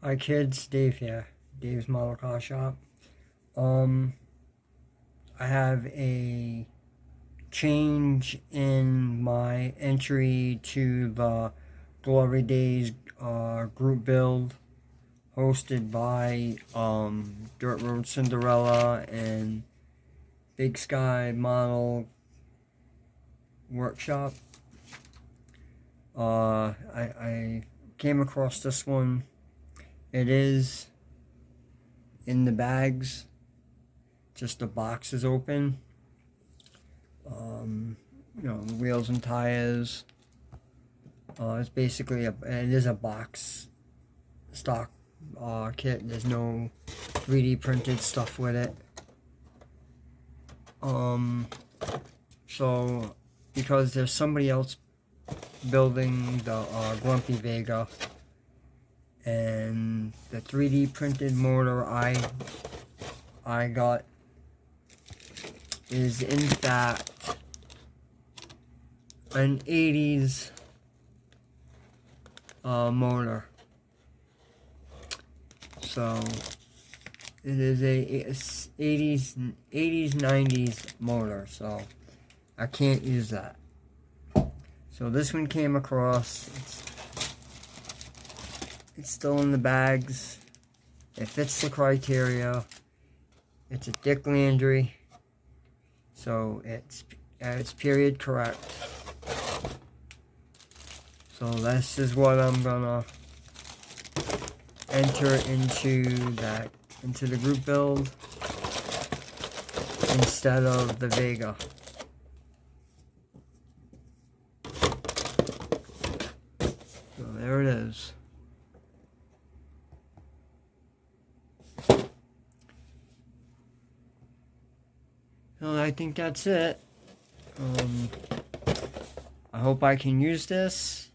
Hi kids, Dave here. Dave's Model Car Shop. I have a change in my entry to the Glory Days group build hosted by Dirt Road Cinderella and Big Sky Model Workshop. I came across this one. It is in the bags, just the box is open. The wheels and tires. It's basically it is a box stock kit. There's no 3D printed stuff with it. So because there's somebody else building the Grumpy Vega, and the 3D printed motor I got is in fact an 80s motor. So it is a 80s 90s motor, so I can't use that. So this one came across. It's still in the bags. It fits the criteria. It's a Dick Landry, so it's period correct. So this is what I'm gonna enter into the group build instead of the Vega. So there it is. Well, I think that's it. I hope I can use this.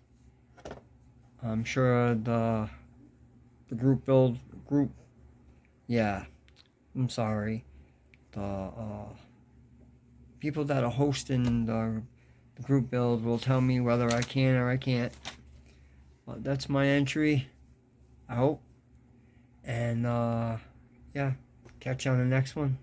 I'm sure the group, yeah, I'm sorry. The people that are hosting the group build will tell me whether I can or I can't. But that's my entry, I hope. And yeah, catch you on the next one.